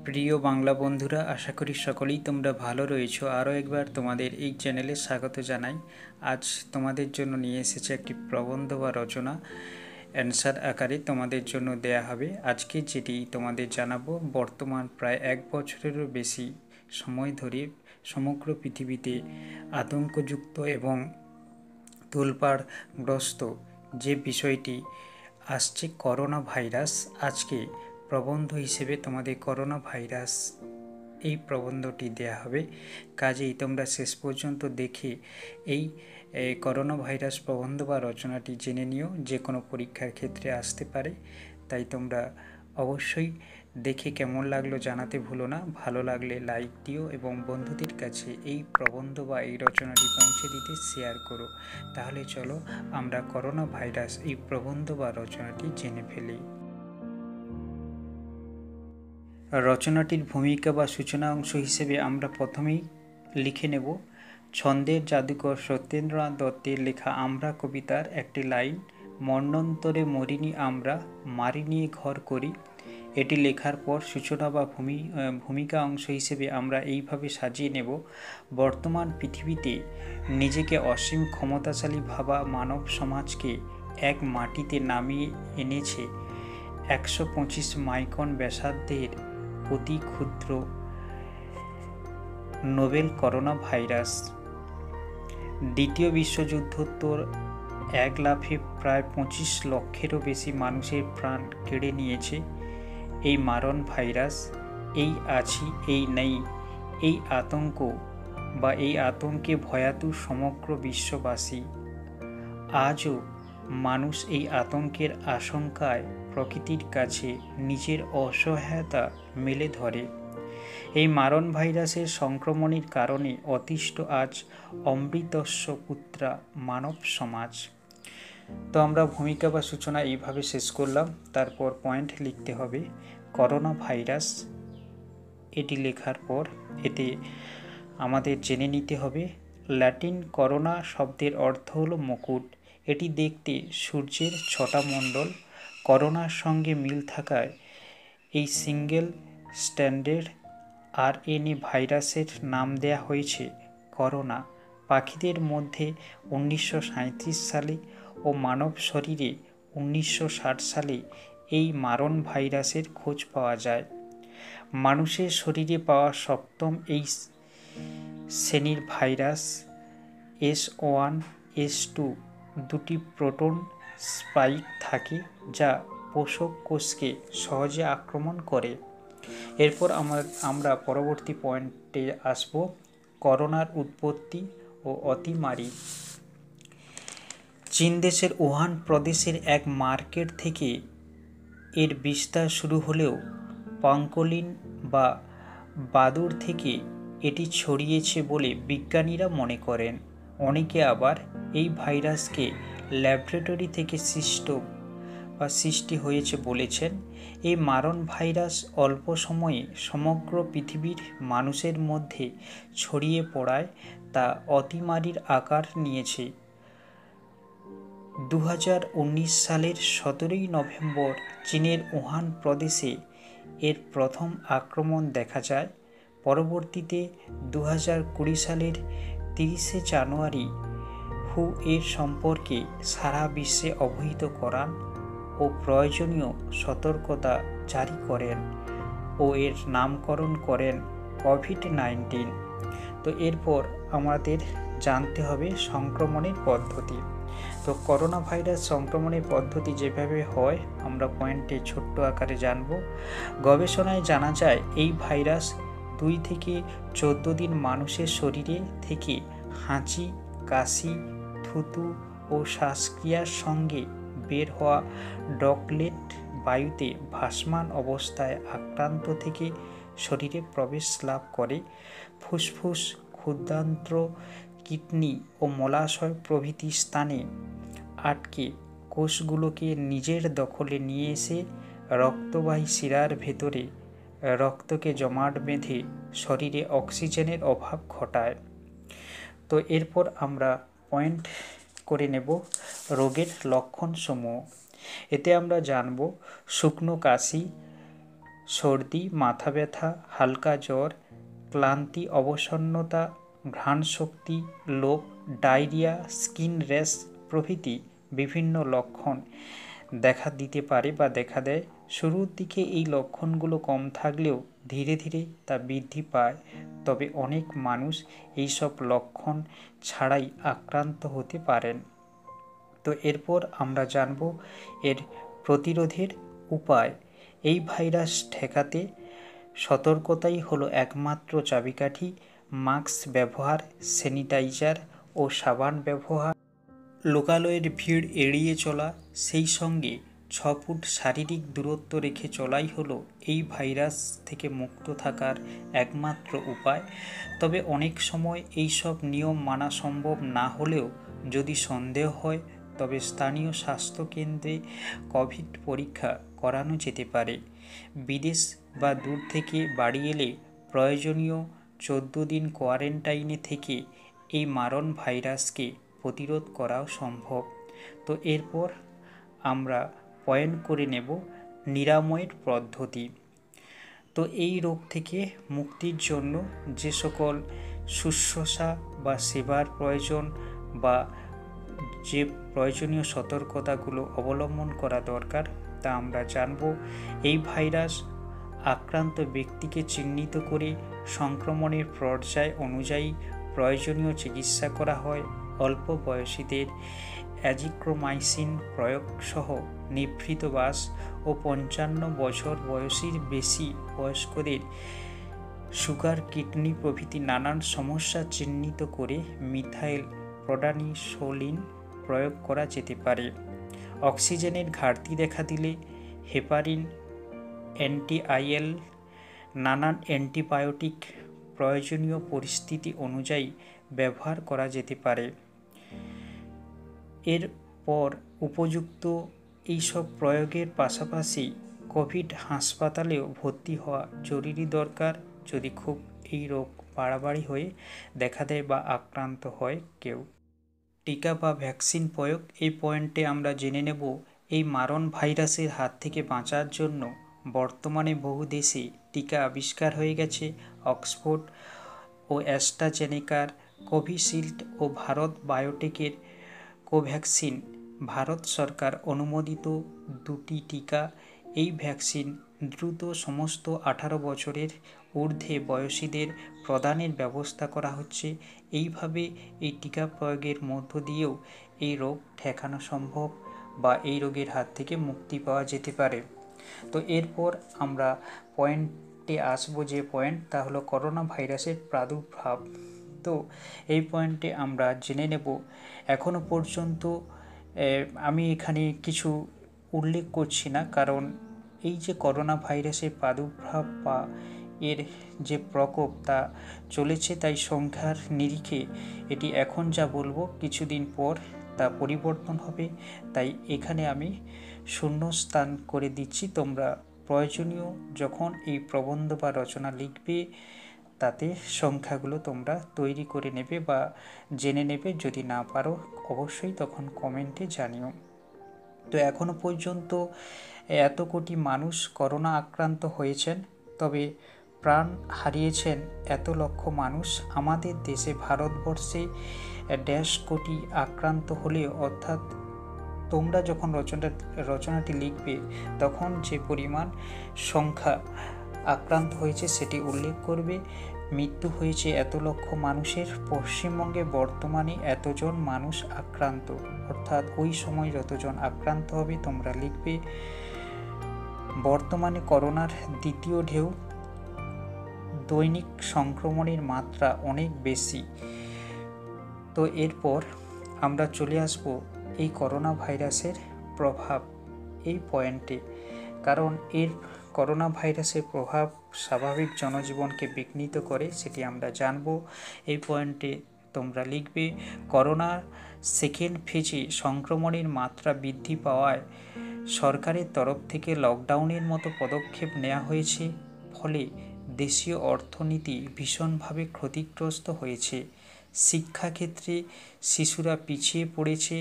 প্রিয় বাংলা বন্ধুরা, আশা করি সকলেই তোমরা ভালো রয়েছো। আরও একবার তোমাদের এই চ্যানেলে স্বাগত জানাই। আজ তোমাদের জন্য নিয়ে এসেছে একটি প্রবন্ধ বা রচনা অ্যান্সার আকারে তোমাদের জন্য দেয়া হবে। আজকে যেটি তোমাদের জানাবো, বর্তমান প্রায় 1 বছরেরও বেশি সময় ধরে সমগ্র পৃথিবীতে আতঙ্কযুক্ত এবং তোলপাড়গ্রস্ত যে বিষয়টি আসছে, করোনা ভাইরাস। আজকে প্রবন্ধ হিসেবে তোমাদের করোনা ভাইরাস এই প্রবন্ধটি দেয়া হবে। কাজেই তোমরা শেষ পর্যন্ত দেখে এই করোনা ভাইরাস প্রবন্ধ বা রচনাটি জেনে নিও, যে কোনো পরীক্ষার ক্ষেত্রে আসতে পারে। তাই তোমরা অবশ্যই দেখে কেমন লাগলো জানাতে ভুলো না। ভালো লাগলে লাইক দিও এবং বন্ধুদের কাছে এই প্রবন্ধ বা এই রচনাটি পৌঁছে দিতে শেয়ার করো। তাহলে চলো আমরা করোনা ভাইরাস এই প্রবন্ধ বা রচনাটি জেনে ফেলি। রচনাটির ভূমিকা বা সূচনা অংশ হিসেবে আমরা প্রথমেই লিখে নেব ছন্দের জাদুকর সত্যেন্দ্রনাথ দত্তের লেখা আমরা কবিতার একটি লাইন, মন্বন্তরে মরিনি আমরা, মারি নিয়ে ঘর করি। এটি লেখার পর সূচনা বা ভূমিকা অংশ হিসেবে আমরা এইভাবে সাজিয়ে নেব, বর্তমান পৃথিবীতে নিজেকে অসীম ক্ষমতাশালী ভাবা মানব সমাজকে এক মাটিতে নামিয়ে এনেছে 125 মাইক্রন ব্যাসার্ধের অতি ক্ষুদ্র নোভেল করোনা ভাইরাস। দ্বিতীয় বিশ্বযুদ্ধোত্তর এক লাফে প্রায় 25 লক্ষেরও বেশি মানুষের প্রাণ কেড়ে নিয়েছে এই মারণ ভাইরাস। এই আছি এই নেই, এই আতঙ্ক বা এই আতঙ্কে ভয়াতুর সমগ্র বিশ্ববাসী। আজও মানুষ এই আতঙ্কের আশঙ্কায় প্রকৃতির কাছে নিজের অসহায়তা মেলে ধরে। এই মারণ ভাইরাসের সংক্রমণের কারণে অতিষ্ঠ আজ অমৃতস্য পুত্রা মানব সমাজ। তো আমরা ভূমিকা বা সূচনা এইভাবে শেষ করলাম। তারপর পয়েন্ট লিখতে হবে করোনা ভাইরাস। এটি লেখার পর এতে আমাদের জেনে নিতে হবে ল্যাটিন করোনা শব্দের অর্থ হলো মুকুট। এটি দেখতে সূর্যের 6টা মণ্ডল। করোনার সঙ্গে মিল থাকায় এই সিঙ্গেল স্ট্যান্ডার্ড RNA ভাইরাসের নাম দেয়া হয়েছে করোনা। পাখিদের মধ্যে 1937 সালে ও মানব শরীরে 1960 সালে এই মারণ ভাইরাসের খোঁজ পাওয়া যায়। মানুষের শরীরে পাওয়া সপ্তম এই শ্রেণীর ভাইরাস S1 S2 দুটি প্রোটন স্পাইক থাকে, যা পোষক কোষকে সহজে আক্রমণ করে। এরপর আমরা পরবর্তী পয়েন্টে আসব, করোনার উৎপত্তি ও অতিমারি। চীন দেশের উহান প্রদেশের এক মার্কেট থেকে এর বিস্তার শুরু হলেও পাঙ্কলিন বা বাদুড় থেকে এটি ছড়িয়েছে বলে বিজ্ঞানীরা মনে করেন। অনেকে আবার এই ভাইরাসকে ল্যাবরেটরি থেকে সৃষ্টি হয়েছে বলেছেন। এই মারণ ভাইরাস অল্প সময়ে সমগ্র পৃথিবীর মানুষের মধ্যে ছড়িয়ে পড়ায় তা অতিমারির আকার নিয়েছে। 2019 সালের 17 নভেম্বর চীনের উহান প্রদেশে এর প্রথম আক্রমণ দেখা যায়। পরবর্তীতে 2020 সালের 30 জানুয়ারি হু এর সম্পর্কে সারা বিশ্বে অবহিত করান ও প্রয়োজনীয় সতর্কতা জারি করেন ও এর নামকরণ করেন কোভিড-19। তো এরপর আমাদের জানতে হবে সংক্রমণের পদ্ধতি। তো করোনা ভাইরাস সংক্রমণের পদ্ধতি যেভাবে হয় আমরা পয়েন্টে ছোট্ট আকারে জানব। গবেষণায় জানা যায় এই ভাইরাস 2 থেকে 14 দিন মানুষের শরীরে থেকে হাঁচি, কাশি, থুতু ও শ্বাসক্রিয়ার সঙ্গে বের হওয়া ড্রপলেট বায়ুতে ভাসমান অবস্থায় আক্রান্ত থেকে শরীরে প্রবেশ লাভ করে। ফুসফুস, ক্ষুদ্রান্ত্র, কিডনি ও মলাশয় প্রভৃতি স্থানে আটকে কোষগুলোকে নিজের দখলে নিয়ে এসে রক্তবাহী শিরার ভেতরে রক্তকে জমাট বেঁধে শরীরে অক্সিজেনের অভাব ঘটায়। তো এরপর আমরা পয়েন্ট করে নেব রোগের লক্ষণসমূহ। এতে আমরা জানব শুকনো কাশি, সর্দি, মাথা ব্যথা, হালকা জ্বর, ক্লান্তি, অবসন্নতা, ঘ্রাণ শক্তি লোপ, ডায়রিয়া, স্কিন র্যাশ প্রভৃতি বিভিন্ন লক্ষণ দেখা দিতে পারে বা দেখা দেয়। শুরুর দিকে এই লক্ষণগুলো কম থাকলেও ধীরে ধীরে তা বৃদ্ধি পায়, তবে অনেক মানুষ এইসব লক্ষণ ছাড়াই আক্রান্ত হতে পারেন। তো এরপর আমরা জানব এর প্রতিরোধের উপায়। এই ভাইরাস ঠেকাতে সতর্কতাই হলো একমাত্র চাবিকাঠি। মাস্ক ব্যবহার, স্যানিটাইজার ও সাবান ব্যবহার, লোকালয়ের ভিড় এড়িয়ে চলা, সেই সঙ্গে 6 ফুট শারীরিক দূরত্ব রেখে চলাই হলো এই ভাইরাস থেকে মুক্ত থাকার একমাত্র উপায়। তবে অনেক সময় এই সব নিয়ম মানা সম্ভব না হলেও যদি সন্দেহ হয় তবে স্থানীয় স্বাস্থ্যকেন্দ্রে কোভিড পরীক্ষা করানো যেতে পারে। বিদেশ বা দূর থেকে বাড়ি এলে প্রয়োজনীয় 14 দিন কোয়ারেন্টাইনে থেকে এই মারণ ভাইরাসকে প্রতিরোধ করাও সম্ভব। তো এরপর আমরা পয়েন্ট করে নেব নিরাময়ের পদ্ধতি। তো এই রোগ থেকে মুক্তির জন্য যে সকল শুশ্রূষা বা সেবার প্রয়োজন বা যে প্রয়োজনীয় সতর্কতাগুলো অবলম্বন করা দরকার তা আমরা জানব। এই ভাইরাস আক্রান্ত ব্যক্তিকে চিহ্নিত করে সংক্রমণের পর্যায় অনুযায়ী প্রয়োজনীয় চিকিৎসা করা হয়। অল্প বয়সীদের অ্যাজিথ্রোমাইসিন প্রয়োগ সহ নিভৃত বাস ও 55 বছর বয়সীর বেশি বয়স্কদের সুগার, কিডনি প্রভৃতি নানান সমস্যা চিহ্নিত করে মিথাইল প্রোডানিসোলিন প্রয়োগ করা যেতে পারে। অক্সিজেনের ঘাটতি দেখা দিলে হেপারিন, অ্যান্টিআইএল, নানান অ্যান্টিবায়োটিক প্রয়োজনীয় পরিস্থিতি অনুযায়ী ব্যবহার করা যেতে পারে। এরপর উপযুক্ত এইসব প্রয়োগের পাশাপাশি কোভিড হাসপাতালেও ভর্তি হওয়া জরুরি দরকার যদি খুব এই রোগ বাড়াবাড়ি হয়ে দেখা দেয় বা আক্রান্ত হয় কেউ। টিকা বা ভ্যাকসিন প্রয়োগ, এই পয়েন্টে আমরা জেনে নেব এই মারণ ভাইরাসের হাত থেকে বাঁচার জন্য বর্তমানে বহু দেশে টিকা আবিষ্কার হয়ে গেছে। অক্সফোর্ড ও অ্যাস্ট্রাজেনেকার কোভিশিল্ড ও ভারত বায়োটেকের কোভ্যাক্সিন ভারত সরকার অনুমোদিত দুটি টিকা। এই ভ্যাকসিন দ্রুত সমস্ত 18 বছরের ঊর্ধ্বে বয়সীদের প্রদানের ব্যবস্থা করা হচ্ছে। এইভাবে এই টিকা প্রয়োগের মধ্য দিয়েও এই রোগ ঠেকানো সম্ভব বা এই রোগের হাত থেকে মুক্তি পাওয়া যেতে পারে। তো এরপর আমরা পয়েন্টে আসবো, যে পয়েন্ট তা হলো করোনা ভাইরাসের প্রাদুর্ভাব। তো এই পয়েন্টে আমরা জেনে নেব এখনো পর্যন্ত আমি এখানে কিছু উল্লেখ করছি না, কারণ এই যে করোনা ভাইরাসের প্রাদুর্ভাব বা এর যে প্রকোপ তা চলেছে, তাই সংখ্যার নিরিখে এটি এখন যা বলবো কিছুদিন পর তা পরিবর্তন হবে। তাই এখানে আমি শূন্যস্থান করে দিচ্ছি। তোমরা প্রয়োজনীয় যখন এই প্রবন্ধ বা রচনা লিখবে তাতে সংখ্যাগুলো তোমরা তৈরি করে নেবে বা জেনে নেবে। যদি না পারো অবশ্যই তখন কমেন্টে জানিও। তো এখনো পর্যন্ত এত কোটি মানুষ করোনা আক্রান্ত হয়েছেন, তবে প্রাণ হারিয়েছেন এত লক্ষ মানুষ। আমাদের দেশে ভারতবর্ষে 1.5 কোটি আক্রান্ত হলে, অর্থাৎ তোমরা যখন রচনাটি লিখবে তখন যে পরিমাণ সংখ্যা আক্রান্ত হয়েছে সেটি উল্লেখ করবে। মৃত্যু হয়েছে এত লক্ষ মানুষের। পশ্চিমবঙ্গে বর্তমানে এতজন মানুষ আক্রান্ত, অর্থাৎ ওই সময় যতজন আক্রান্ত হবে তোমরা লিখবে। বর্তমানে করোনার দ্বিতীয় ঢেউ, দৈনিক সংক্রমণের মাত্রা অনেক বেশি। তো এরপর আমরা চলে আসব এই করোনা ভাইরাসের প্রভাব এই পয়েন্টে, কারণ এর করোনা ভাইরাসের প্রভাব স্বাভাবিক জনজীবনকে বিঘ্নিত করে, সেটি আমরা জানব। এই পয়েন্টে তোমরা লিখবে করোনার সেকেন্ড ফেজে সংক্রমণের মাত্রা বৃদ্ধি পাওয়ায় সরকারের তরফ থেকে লকডাউনের মতো পদক্ষেপ নেওয়া হয়েছে। ফলে দেশীয় অর্থনীতি ভীষণভাবে ক্ষতিগ্রস্ত হয়েছে। শিক্ষাক্ষেত্রে শিশুরা পিছিয়ে পড়েছে।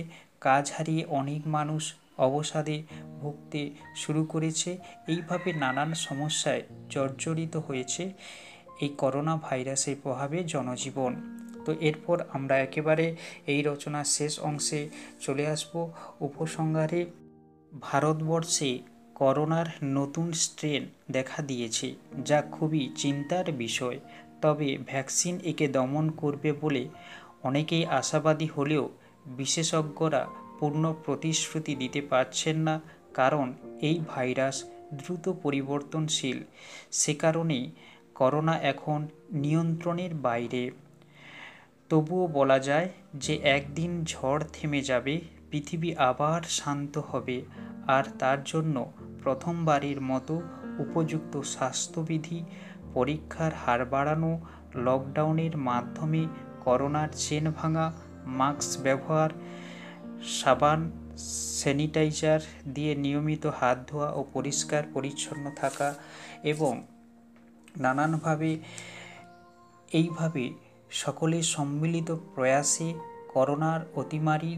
কাজ হারিয়ে অনেক মানুষ অবসাদে ভুগতে শুরু করেছে। এইভাবে নানান সমস্যায় জর্জরিত হয়েছে এই করোনা ভাইরাসের প্রভাবে জনজীবন। তো এরপর আমরা একেবারে এই রচনার শেষ অংশে চলে আসব। উপসংহারে ভারতবর্ষে করোনার নতুন স্ট্রেন দেখা দিয়েছে, যা খুবই চিন্তার বিষয়। তবে ভ্যাকসিন একে দমন করবে বলে অনেকেই আশাবাদী হলেও বিশেষজ্ঞরা পূর্ণ প্রতিশ্রুতি দিতে পারছেন না, কারণ এই ভাইরাস দ্রুত পরিবর্তনশীল। সে কারণেই করোনা এখন নিয়ন্ত্রণের বাইরে। তবুও বলা যায় যে একদিন ঝড় থেমে যাবে, পৃথিবী আবার শান্ত হবে, আর তার জন্য প্রথমবারের মতো উপযুক্ত স্বাস্থ্যবিধি, পরীক্ষার হার বাড়ানো, লকডাউনের মাধ্যমে করোনার চেন ভাঙা, মাস্ক ব্যবহার, সাবান, স্যানিটাইজার দিয়ে নিয়মিত হাত ধোয়া ও পরিষ্কার পরিচ্ছন্ন থাকা এবং নানানভাবে এইভাবে সকলের সম্মিলিত প্রয়াসে করোনার অতিমারি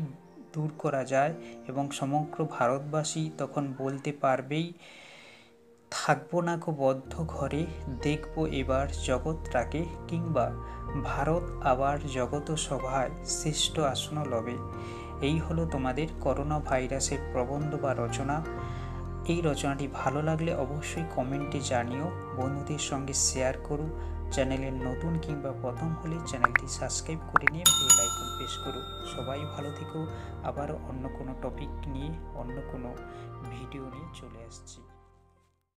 দূর করা যায় এবং সমগ্র ভারতবাসী তখন বলতে পারবেই, থাকবো না গো বদ্ধ ঘরে, দেখবো এবার জগৎটাকে, কিংবা ভারত আবার জগত সভায় শ্রেষ্ঠ আসন লবে। এই হলো তোমাদের করোনা ভাইরাসের প্রবন্ধ বা রচনা। এই রচনাটি ভালো লাগলে অবশ্যই কমেন্টে জানিও, বন্ধুদের সঙ্গে শেয়ার করো। চ্যানেলের নতুন কিংবা প্রথম হলে চ্যানেলটি সাবস্ক্রাইব করে নিয়ে বেল আইকন প্রেস করো। সবাই ভালো থেকো। আবারও অন্য কোনো টপিক নিয়ে, অন্য কোনো ভিডিও নিয়ে চলে আসছি।